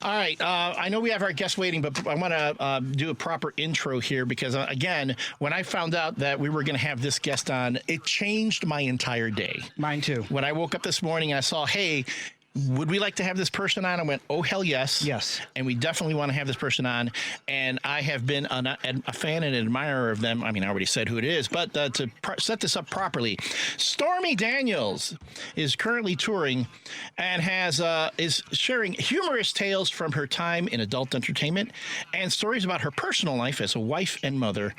All right. I know we have our guest waiting, but I want to do a proper intro here because, again, when I found out that we were going to have this guest on, it changed my entire day. Mine too. When I woke up this morning and I saw, hey, would we like to have this person on? I went, oh, hell yes. Yes. And we definitely want to have this person on. And I have been a fan and admirer of them. I mean, I already said who it is, but to set this up properly, Stormy Daniels is currently touring and is sharing humorous tales from her time in adult entertainment and stories about her personal life as a wife and mother.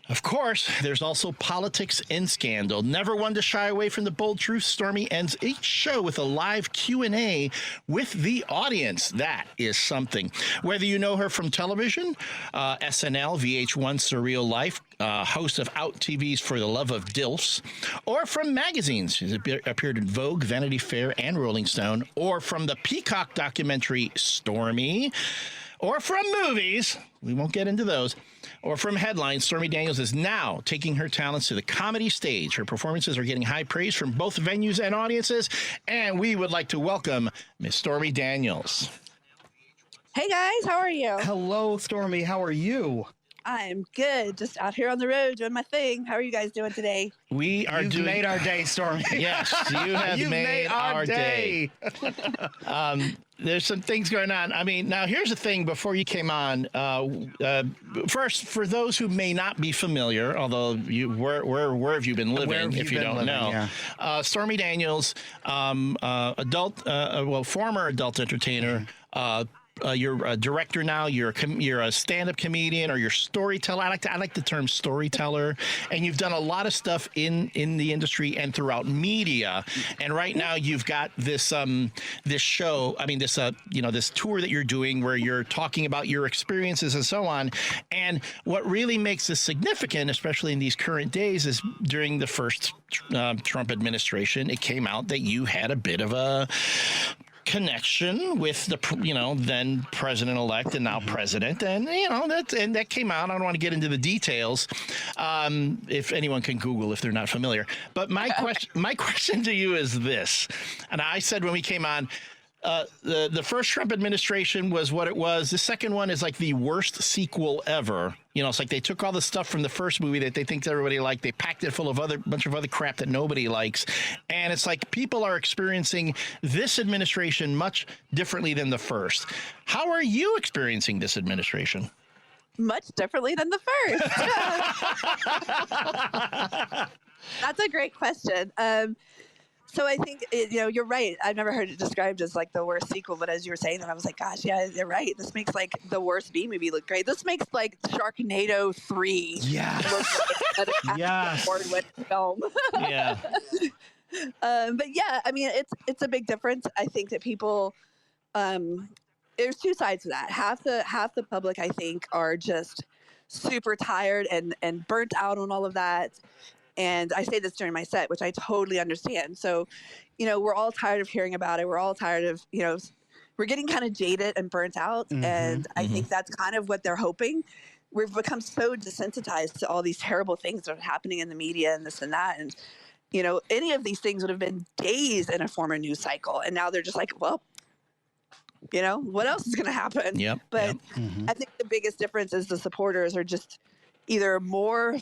Of course, there's also politics and scandal. Never one to shy away from the bold truth, Stormy ends each show with a live Q&A with the audience. That is something. Whether you know her from television, SNL, VH1, Surreal Life, host of Out TV's For the Love of DILFs, or from magazines. She's appeared in Vogue, Vanity Fair, and Rolling Stone, or from the Peacock documentary Stormy, or from movies. We won't get into those. Or from headlines, Stormy Daniels is now taking her talents to the comedy stage. Her performances are getting high praise from both venues and audiences, and we would like to welcome Miss Stormy Daniels. Hey guys, how are you? Hello, Stormy. How are you? I'm good. Just out here on the road doing my thing. How are you guys doing today? We are You've made our day, Stormy. Yes, you have made our day. There's some things going on. I mean, now here's the thing before you came on. First, for those who may not be familiar, although where have you been living if you don't know? Yeah. Stormy Daniels, former adult entertainer, you're a director now. You're a stand-up comedian, or you're storyteller. I like the term storyteller. And you've done a lot of stuff in the industry and throughout media. And right now you've got this show. I mean, this tour that you're doing where you're talking about your experiences and so on. And what really makes this significant, especially in these current days, is during the first Trump administration, it came out that you had a bit of a connection with the then president-elect and now president, and that came out. I don't want to get into the details. If anyone can Google if they're not familiar, but my question to you is this, and I said when we came on, the first Trump administration was what it was. The second one is like the worst sequel ever. It's like they took all the stuff from the first movie that they think everybody liked. They packed it full of bunch of other crap that nobody likes. And it's like people are experiencing this administration much differently than the first. How are you experiencing this administration? Much differently than the first. That's a great question. So I think, you're right. I've never heard it described as like the worst sequel, but as you were saying that, I was like, gosh, yeah, you're right. This makes like the worst B movie look great. This makes like Sharknado 3 look like an award-winning film. Yeah. But yeah, I mean, it's a big difference. I think that people, there's two sides to that. Half the public, I think, are just super tired and burnt out on all of that. And I say this during my set, which I totally understand. So, we're all tired of hearing about it. We're all tired of, we're getting kind of jaded and burnt out. And I think that's kind of what they're hoping. We've become so desensitized to all these terrible things that are happening in the media and this and that. And, any of these things would have been days in a former news cycle. And now they're just like, well, what else is going to happen? Yep. But I think the biggest difference is the supporters are just either more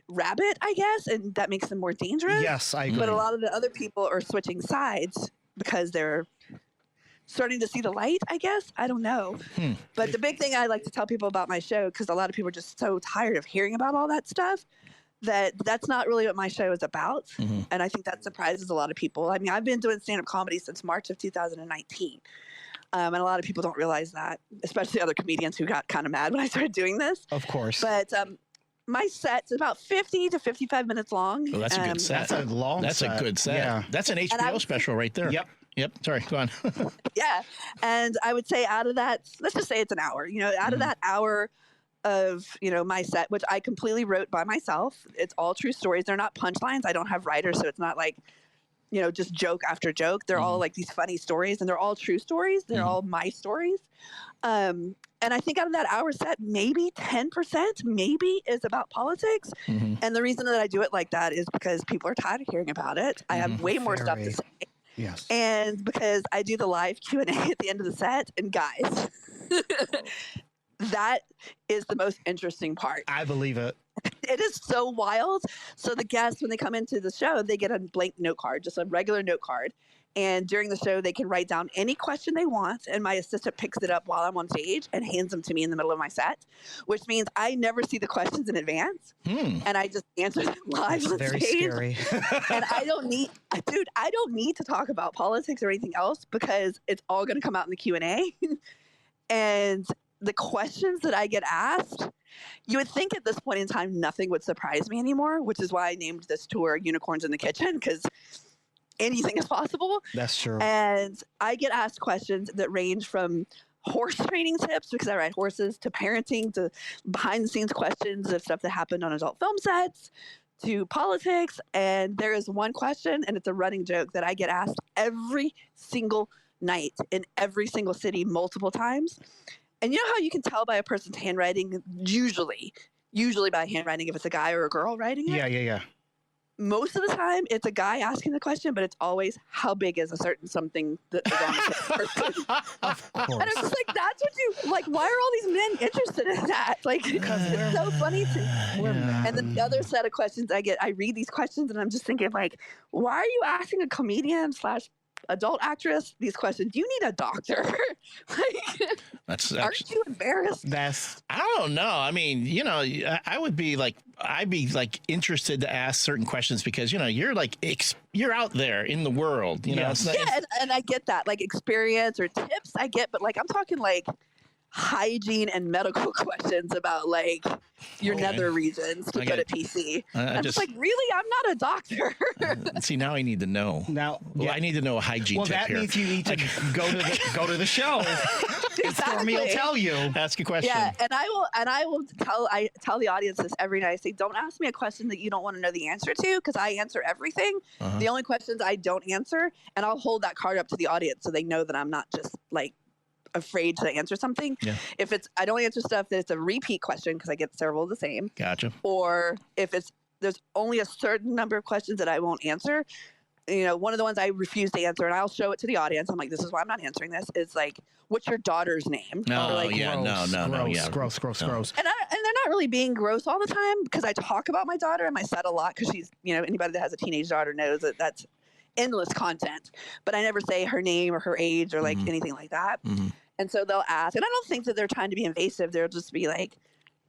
rabid, I guess, and that makes them more dangerous. Yes, I agree. But a lot of the other people are switching sides because they're starting to see the light, I guess. I don't know. But the big thing I like to tell people about my show, because a lot of people are just so tired of hearing about all that stuff, that's not really what my show is about. And I think that surprises a lot of people. I mean, I've been doing stand-up comedy since March of 2019. And a lot of people don't realize that, especially other comedians who got kind of mad when I started doing this. Of course. But my set's about 50 to 55 minutes long. Oh, that's a good set. That's a long That's set. a good set. Yeah. That's an HBO special right there. Yep. Sorry, go on. Yeah. And I would say out of that, let's just say it's an hour, out of that hour of, my set, which I completely wrote by myself. It's all true stories. They're not punchlines. I don't have writers, so it's not like, just joke after joke. They're all like these funny stories, and they're all true stories. They're all my stories. And I think out of that hour set, maybe 10% maybe is about politics. Mm-hmm. And the reason that I do it like that is because people are tired of hearing about it. I have way more stuff to say. Yes. And because I do the live Q&A at the end of the set, and guys, that is the most interesting part. I believe it. It is so wild. So the guests, when they come into the show, they get a blank note card, just a regular note card. And during the show, they can write down any question they want, and my assistant picks it up while I'm on stage and hands them to me in the middle of my set, which means I never see the questions in advance, and I just answer them live That's on very stage. scary. And I don't need to talk about politics or anything else because it's all going to come out in the Q&A. And the questions that I get asked, you would think at this point in time nothing would surprise me anymore, which is why I named this tour Unicorns in the Kitchen, because anything is possible. That's true. And I get asked questions that range from horse training tips, because I ride horses, to parenting, to behind the scenes questions of stuff that happened on adult film sets, to politics. And there is one question, and it's a running joke, that I get asked every single night in every single city multiple times. And you know how you can tell by a person's handwriting, usually by handwriting, if it's a guy or a girl writing it? Yeah. Most of the time, it's a guy asking the question, but it's always, how big is a certain something that is on the person? Of course. And I'm just like, that's what you, like, why are all these men interested in that? Like, it's so funny to me. And then the other set of questions I read these questions, and I'm just thinking, like, why are you asking a comedian / adult actress these questions? You need a doctor. That's aren't you embarrassed? I don't know. I mean, I'd be interested to ask certain questions because, you're out there in the world, Yes. And I get that, like experience or tips I get, but like, I'm talking like hygiene and medical questions about like your nether regions, to put it PC. I'm just like, really? I'm not a doctor. See, now I need to know. I need to know a hygiene tip that here. means you need to go to the show. Exactly. Stormy will tell you. Ask a question. Yeah, and I will tell the audience this every night. I say, don't ask me a question that you don't want to know the answer to, because I answer everything. The only questions I don't answer, and I'll hold that card up to the audience so they know that I'm not just like afraid to answer something. Yeah. If I don't answer stuff that it's a repeat question, because I get several of the same. Gotcha. Or if there's only a certain number of questions that I won't answer. One of the ones I refuse to answer, and I'll show it to the audience. I'm like, this is why I'm not answering this. Is like, what's your daughter's name? No, or like, yeah, Gross. And they're not really being gross all the time, because I talk about my daughter in my set a lot, because she's, anybody that has a teenage daughter knows that that's endless content. But I never say her name or her age or like anything like that. And so they'll ask, and I don't think that they're trying to be invasive. They'll just be like,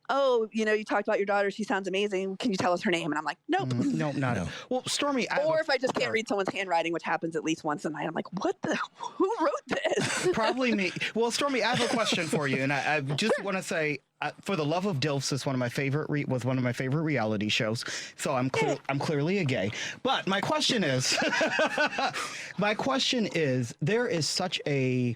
oh, you talked about your daughter. She sounds amazing. Can you tell us her name? And I'm like, nope. No. Well, Stormy. Or if I just can't read someone's handwriting, which happens at least once a night, I'm like, who wrote this? Probably me. Well, Stormy, I have a question for you. And I just want to say, For the Love of DILFs is one of my favorite reality shows. So I'm clearly a gay. But my question is, there is such a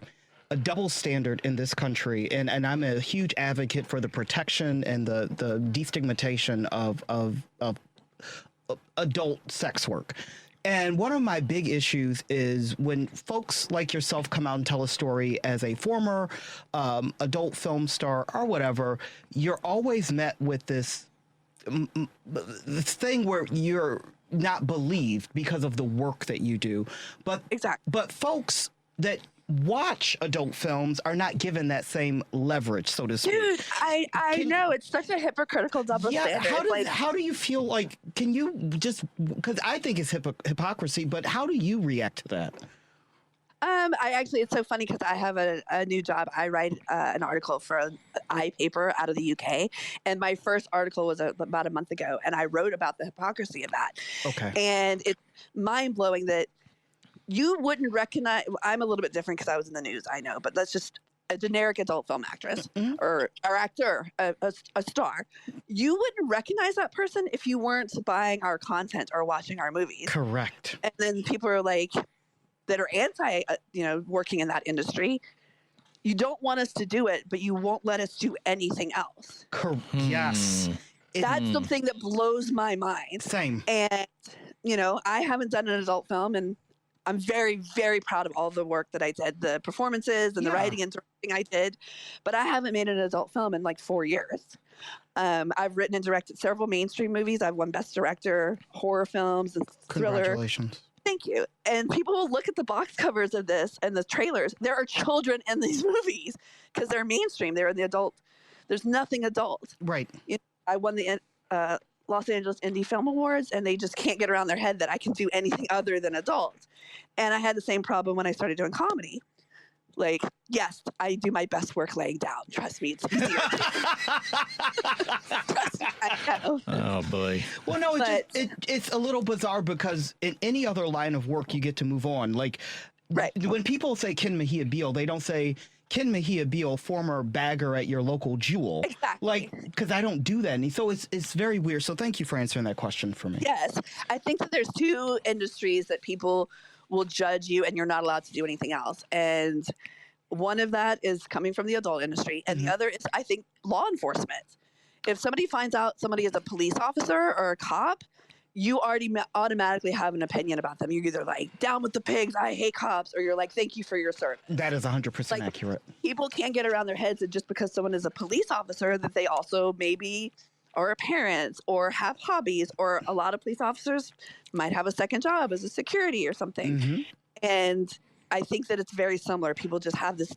double standard in this country, and I'm a huge advocate for the protection and the destigmatization of adult sex work. And one of my big issues is when folks like yourself come out and tell a story as a former adult film star or whatever, you're always met with this thing where you're not believed because of the work that you do. But folks that watch adult films are not given that same leverage, so to speak. Dude, I know, it's such a hypocritical double standard. How do you feel like, can you just, because I think it's hypocrisy, but how do you react to that? It's so funny because I have a new job. I write an article for an iPaper out of the UK, and my first article was about a month ago, and I wrote about the hypocrisy of that. Okay. And it's mind-blowing that you wouldn't recognize. I'm a little bit different because I was in the news, I know, but that's just a generic adult film actress or actor, a star. You wouldn't recognize that person if you weren't buying our content or watching our movies. Correct. And then people are like, that are anti, working in that industry. You don't want us to do it, but you won't let us do anything else. Yes. That's the thing that blows my mind. Same. And, I haven't done an adult film, and I'm very, very proud of all the work that I did, the performances and the writing and directing I did, but I haven't made an adult film in like 4 years. I've written and directed several mainstream movies. I've won Best Director, horror films, and thriller. Congratulations. Thank you. And people will look at the box covers of this and the trailers. There are children in these movies because they're mainstream. They're in the adult. There's nothing adult. Right. I won the Los Angeles Indie Film Awards, and they just can't get around their head that I can do anything other than adult. And I had the same problem when I started doing comedy. Like, yes, I do my best work laying down. Trust me, it's easier. Trust me, I know. Oh, boy. Well, no, it's a little bizarre because in any other line of work, you get to move on. Like, right. When people say Ken Mejia Beal, they don't say Ken Mejia Beal, former bagger at your local Jewel. Exactly. Like, because I don't do that. And so it's very weird. So thank you for answering that question for me. Yes. I think that there's two industries that people will judge you and you're not allowed to do anything else. And one of that is coming from the adult industry. And the other is, I think, law enforcement. If somebody finds out somebody is a police officer or a cop, you already automatically have an opinion about them. You're either like, down with the pigs, I hate cops, or you're like, thank you for your service. That is 100% accurate. People can't get around their heads that just because someone is a police officer, that they also maybe are a parent or have hobbies, or a lot of police officers might have a second job as a security or something. And I think that it's very similar. People just have this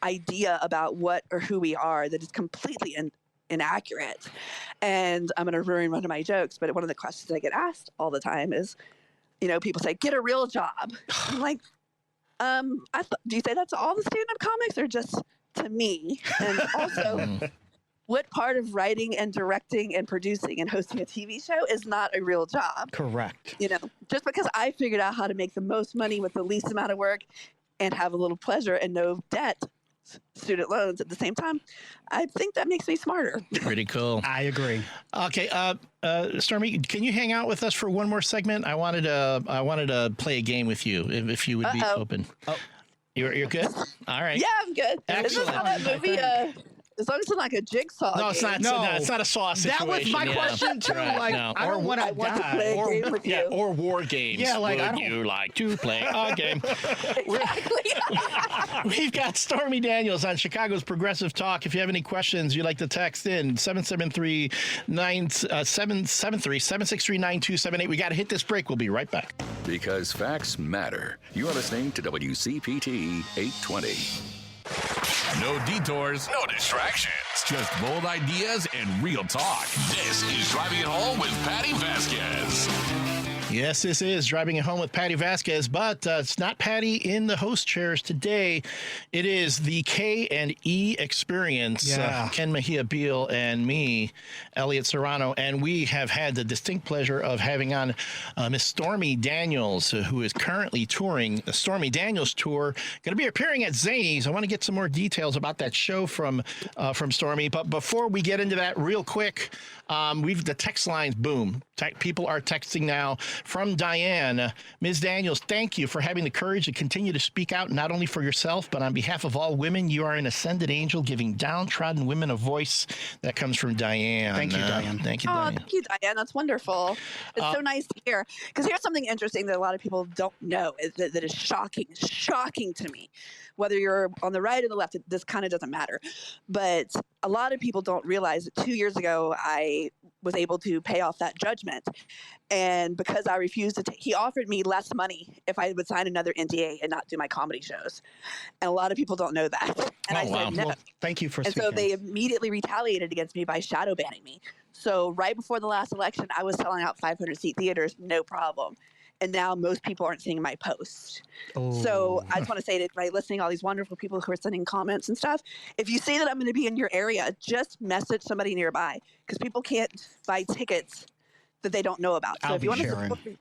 idea about what or who we are that is completely inaccurate. And I'm going to ruin one of my jokes, but one of the questions I get asked all the time is, people say, get a real job. I'm like, do you say that to all the stand-up comics or just to me? And also, what part of writing and directing and producing and hosting a TV show is not a real job? Correct. Just because I figured out how to make the most money with the least amount of work and have a little pleasure and no debt, student loans at the same time, I think that makes me smarter. Pretty cool. I agree. Okay, Stormy, can you hang out with us for one more segment? I wanted to play a game with you if you would be open. Oh, you're good. All right. Yeah, I'm good. Excellent. Is this how that movie? As long as it's like a jigsaw. No, it's not. No. It's not a saw situation. That was my question too. Right, like, no. I don't want to die. Or war games. Yeah, like, would you like to play a game? We've got Stormy Daniels on Chicago's Progressive Talk. If you have any questions, you'd like to text in 773-763-9278. We got to hit this break. We'll be right back. Because facts matter. You're listening to WCPT 820. No detours, no distractions, just bold ideas and real talk. This is Driving It Home with Patty Vasquez. Yes, this is Driving It Home with Patty Vasquez, but it's not Patty in the host chairs today. It is the K&E experience, Ken Mejia Beal and me, Elliott Serrano, and we have had the distinct pleasure of having on Miss Stormy Daniels, who is currently touring the Stormy Daniels Tour, going to be appearing at Zanies. I want to get some more details about that show from Stormy, but before we get into that real quick, the text lines, boom. People are texting now from Diane. Ms. Daniels, thank you for having the courage to continue to speak out, not only for yourself, but on behalf of all women. You are an ascended angel giving downtrodden women a voice. That comes from Diane. Thank you, Diane. Thank you, Diane. Thank you, Diane. That's wonderful. It's so nice to hear. Because here's something interesting that a lot of people don't know that is shocking to me. Whether you're on the right or the left, this kind of doesn't matter. But a lot of people don't realize that 2 years ago, I was able to pay off that judgment. And because I refused to he offered me less money if I would sign another NDA and not do my comedy shows. And a lot of people don't know that. And I said no. Well, thank you for speaking. And so they immediately retaliated against me by shadow banning me. So right before the last election, I was selling out 500-seat theaters, no problem. And now most people aren't seeing my post. So I just want to say that by listening to all these wonderful people who are sending comments and stuff, if you see that I'm going to be in your area, just message somebody nearby because people can't buy tickets that they don't know about. So if you want to support me,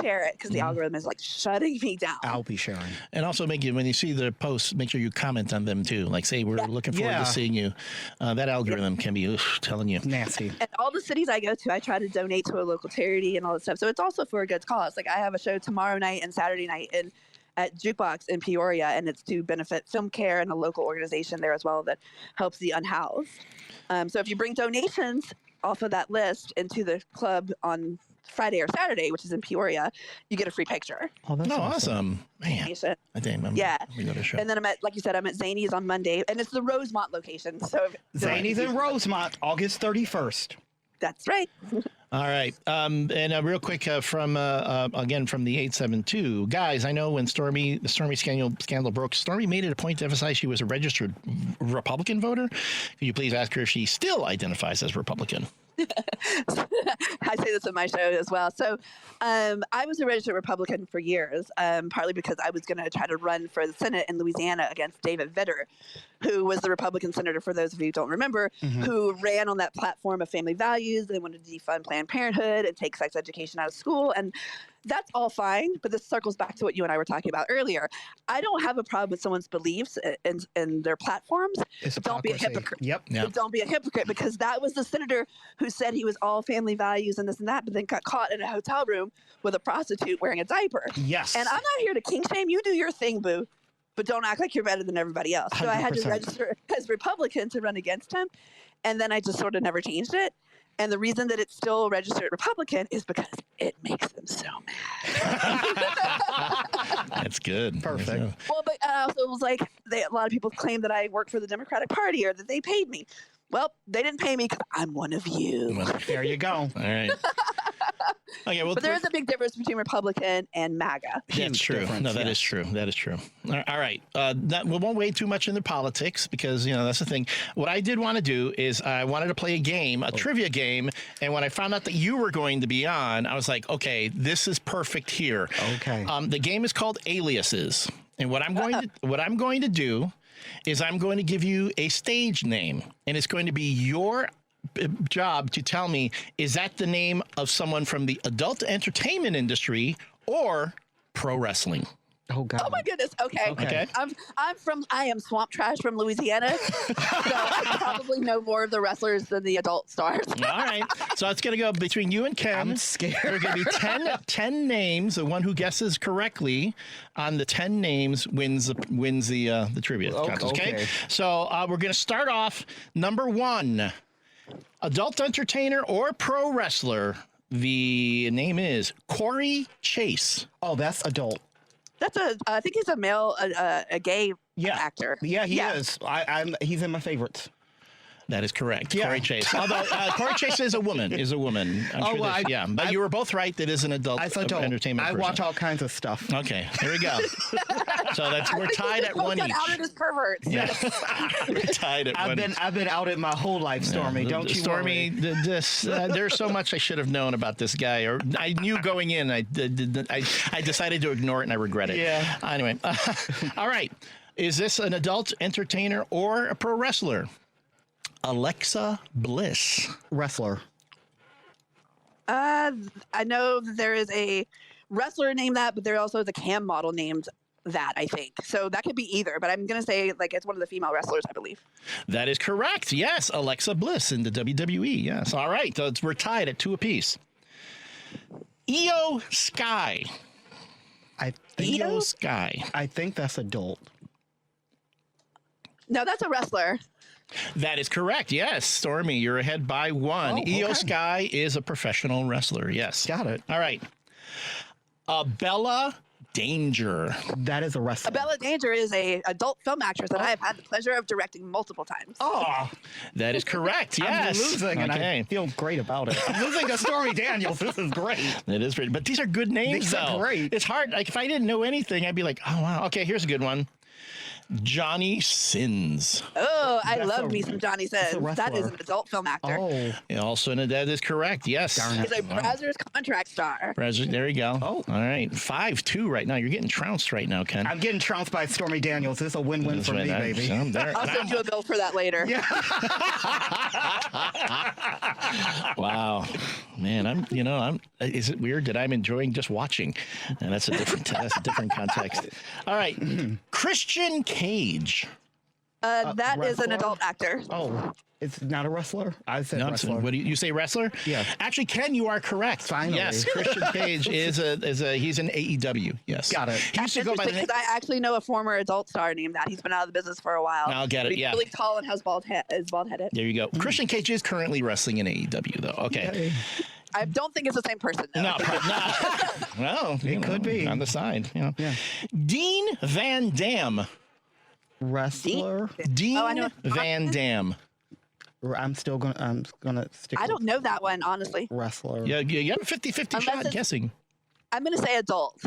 share it because the algorithm is like shutting me down. I'll be sharing. And also when you see the posts, make sure you comment on them too. Like say, we're looking forward to seeing you. That algorithm can be telling you. Nasty. And all the cities I go to, I try to donate to a local charity and all that stuff. So it's also for a good cause. Like I have a show tomorrow night and Saturday night at Jukebox in Peoria, and it's to benefit Film Care and a local organization there as well that helps the unhoused. So if you bring donations off of that list into the club on Friday or Saturday, which is in Peoria, you get a free picture. Oh, that's awesome. Man. Yeah. And then like you said, I'm at Zanies on Monday, and it's the Rosemont location. So Zanies in Rosemont, August 31st. That's right. All right. And real quick from again from the 872 guys. I know when the Stormy scandal broke, Stormy made it a point to emphasize she was a registered Republican voter. Could you please ask her if she still identifies as Republican? I say this in my show as well. So I was a registered Republican for years, partly because I was going to try to run for the Senate in Louisiana against David Vitter, who was the Republican senator, for those of you who don't remember, who ran on that platform of family values. They wanted to defund Planned Parenthood and take sex education out of school. And that's all fine, but this circles back to what you and I were talking about earlier. I don't have a problem with someone's beliefs and their platforms. It's Don't be a hypocrite. Yep. But don't be a hypocrite, because that was the senator who said he was all family values and this and that, but then got caught in a hotel room with a prostitute wearing a diaper. Yes. And I'm not here to kink shame. You do your thing, boo, but don't act like you're better than everybody else. So I had to 100%. register as Republican to run against him, and then I just sort of never changed it. And the reason that it's still registered Republican is because it makes them so mad. That's good. Perfect. Well, but also it was like a lot of people claim that I work for the Democratic Party or that they paid me. Well, they didn't pay me because I'm one of you. Well, There you go. all right. Okay. Well, But there is a big difference between Republican and MAGA. that's Huge true. difference, No, that yes. is true. That is true. All right. We won't wade too much into politics because, that's the thing. What I did want to do is I wanted to play a game, a trivia game. And when I found out that you were going to be on, I was like, okay, this is perfect here. Okay. The game is called Aliases. And what I'm going to do is I'm going to give you a stage name, and it's going to be your job to tell me, is that the name of someone from the adult entertainment industry or pro wrestling? Oh God. Oh my goodness. Okay. Okay. I am swamp trash from Louisiana. So I probably know more of the wrestlers than the adult stars. All right. So it's going to go between you and Ken. I'm scared. There are going to be 10 names. The one who guesses correctly on the 10 names wins the trivia contest. Okay. Okay. So we're going to start off number 1. Adult entertainer or pro wrestler. The name is Corey Chase. Oh, that's adult. I think he's a male, a gay actor. Yeah, he is. He's in my favorites. That is correct. Yeah. Corey Chase. Although Corey Chase is a woman. I'm sure but you were both right. That is an adult entertainment person. I watch all kinds of stuff. Okay, here we go. So we're tied at one each. Outed as perverts. Yeah. We're tied at one each. I've been outed my whole life, Stormy. Don't you Stormy, worry. there's so much I should have known about this guy, or I knew going in. I decided to ignore it, and I regret it. Yeah. Anyway, all right. Is this an adult entertainer or a pro wrestler? Alexa Bliss. Wrestler. I know that there is a wrestler named that, but there also is a cam model named that, I think. So that could be either, but I'm going to say it's one of the female wrestlers, I believe. That is correct. Yes, Alexa Bliss in the WWE. Yes. All right. So we're tied at 2 apiece. Io Sky. Io Sky. I think that's adult. No, that's a wrestler. That is correct. Yes, Stormy, you're ahead by 1. Io Sky is a professional wrestler. Yes. Got it. All right. Bella Danger. That is a wrestler. Bella Danger is a adult film actress that I have had the pleasure of directing multiple times. Oh, That is correct. Yes. I'm losing, and I Okay. feel great about it. I'm losing to Stormy Daniels. This is great. It is great. But these are good names, These are though. great. It's hard. Like, if I didn't know anything, I'd be like, oh, wow. Okay, here's a good one. Johnny Sins. Oh, I That's love a- me some Johnny Sins. That is wrestler. an adult film actor. Oh, And also, that is correct. Yes. Darn it. He's a Brazzers contract star. There you go. Oh. All right. 5-2 right now. You're getting trounced right now, Ken. I'm getting trounced by Stormy Daniels. This is a win-win That's for right. me, baby. I'm there. I'll send you a bill for that later. Yeah. Wow, man, is it weird that I'm enjoying just watching? And that's a different context. All right, Christian Cage. That is an wrestler? adult actor. Oh, it's not a wrestler? I said No, wrestler. what do you say, wrestler? Yeah. Actually, Ken, you are correct. Finally. Yes, Christian Cage he's in AEW. Yes. Got it. That's He used to go by the interesting name. because I actually know a former adult star named that. He's been out of the business for a while. I'll get it, He's yeah. really tall and has is bald-headed. There you go. Christian Cage is currently wrestling in AEW, though. Okay. I don't think it's the same person, though. No, well, it could be. on the side. Yeah. Dean Van Dam. Wrestler? Dean Oh, I know. Van Dam. I'm gonna stick. I don't know that one, honestly. Wrestler. Yeah, you have a 50-50 shot it's- guessing. I'm going to say adult.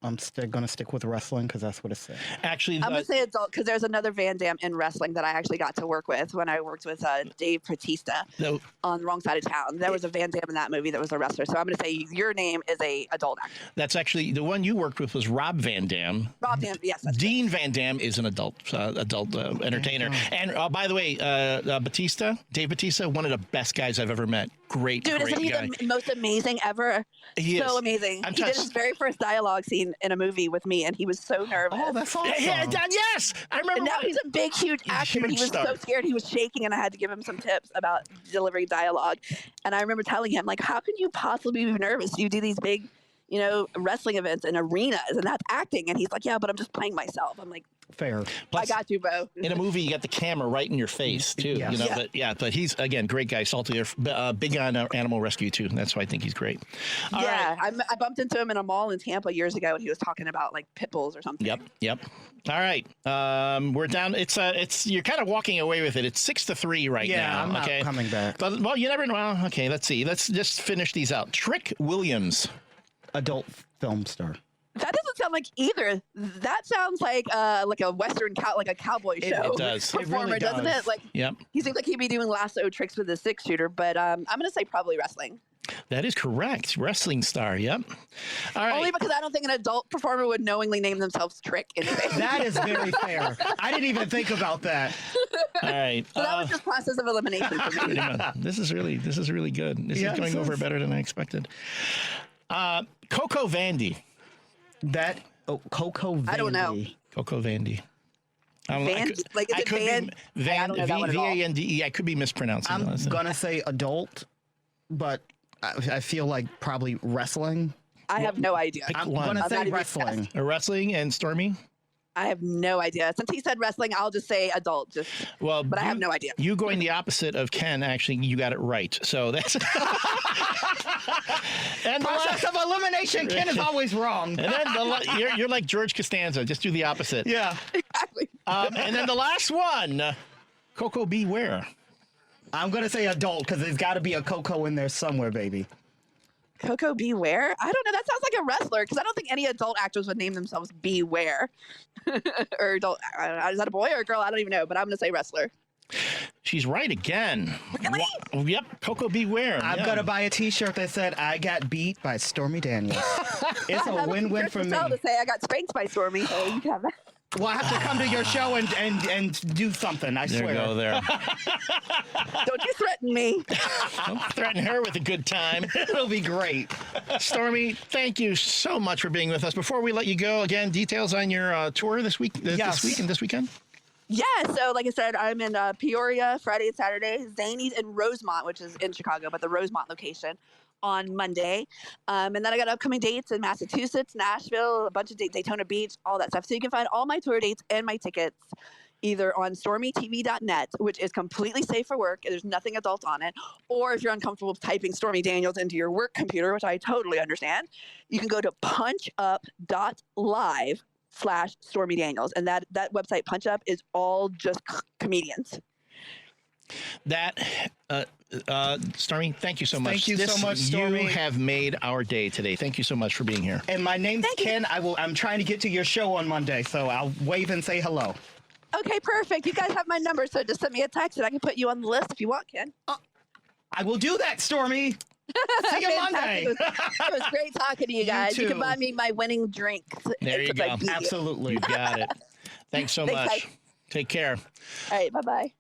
I'm still gonna stick with wrestling because that's what it said. Actually, I'm going to say adult because there's another Van Damme in wrestling that I actually got to work with when I worked with Dave Bautista no, on Wrong Side of Town. There was a Van Damme in that movie that was a wrestler. So I'm going to say your name is a adult actor. that's actually the one you worked with was Rob Van Dam. Rob Van, yes. That's Dean Van Dam is an adult entertainer. And by the way, Dave Bautista, one of the best guys I've ever met. Great, Dude, great isn't he guy. the most amazing ever? He So is. amazing. I'm He did touched. his very first dialogue scene in a movie with me, and he was so nervous. Oh, that's awesome. Yes, I remember. And now he's a big, huge actor, but he huge was so star. scared. He was shaking, and I had to give him some tips about delivering dialogue. And I remember telling him, like, how can you possibly be nervous? You do these big, wrestling events and arenas, and that's acting. And he's like, yeah, but I'm just playing myself. I'm like, Fair. Plus, I got you, Bo. in a movie, you got the camera right in your face too. Yes. But he's again great guy, salty, big on animal rescue too. That's why I think he's great. All right. I bumped into him in a mall in Tampa years ago, and he was talking about like pit bulls or something. Yep. All right. We're down. It's you're kind of walking away with it. It's 6-3 right now. Yeah, I'm not okay. coming back. But well, you never know. Well, okay, let's see. Let's just finish these out. Trick Williams. Adult film star. That doesn't sound like either. That sounds like a Western like a cowboy show. It does. It Performer, really doesn't does. it? Like Yep. he seems like he'd be doing lasso tricks with a 6-shooter, but I'm gonna say probably wrestling. That is correct. Wrestling star. Yep. All right. Only because I don't think an adult performer would knowingly name themselves Trick anyway. That is very fair. I didn't even think about that. All right. So that was just process of elimination for me. Pretty much. This is really good. This Yeah, is going this over is- better than I expected. Coco Vandy. Coco Vandy. I don't know. Coco Vandy. Vandy? Like, is it Van? I don't know that one at all. Vande. I could be mispronouncing. I'm it. gonna say adult, but I feel like probably wrestling. I have no idea. I'm one. gonna I'm not say even wrestling. Wrestling and Stormy. I have no idea. Since he said wrestling, I'll just say adult. Well, But I have no idea. You going the opposite of Ken. Actually, you got it right. So that's. And the Process of elimination. Ken is always wrong. And then you're like George Costanza. Just do the opposite. Yeah. Exactly. And then the last one, Coco Beware. I'm gonna say adult because there's got to be a Coco in there somewhere, baby. Coco Beware? I don't know. That sounds like a wrestler because I don't think any adult actors would name themselves Beware. Or adult. I don't know, is that a boy or a girl? I don't even know, but I'm going to say wrestler. She's right again. Really? Yep, Coco Beware. I'm gonna buy a T-shirt that said "I got beat by Stormy Daniels." It's a win-win for me. To say I got spanked by Stormy. So you can have that. Well, I have to come to your show and do something. I There swear. you go there. Don't you threaten me. Don't threaten her with a good time. It'll be great. Stormy, thank you so much for being with us. Before we let you go, again, details on your tour this week, Yes. this week and this weekend? Yeah, so like I said, I'm in Peoria Friday and Saturday. Zany's in Rosemont, which is in Chicago, but the Rosemont location on Monday. And then I got upcoming dates in Massachusetts, Nashville, a bunch of Daytona Beach, all that stuff. So you can find all my tour dates and my tickets either on stormytv.net, which is completely safe for work. There's nothing adult on it. Or if you're uncomfortable typing Stormy Daniels into your work computer, which I totally understand, you can go to punchup.live/Stormy Daniels. And that website, PunchUp, is all just comedians. That, Stormy, thank you so much. Thank you so much, Stormy. You have made our day today. Thank you so much for being here. And my name's Thank you. Ken. I'm trying to get to your show on Monday, so I'll wave and say hello. Okay, perfect. You guys have my number, so just send me a text and I can put you on the list if you want, Ken. I will do that, Stormy. See you Monday. It was great talking to you guys. You too. can buy me my winning drink. There you Since I go. beat you. Absolutely. You got it. Thanks so Thanks, much. guys. Take care. All right, bye-bye.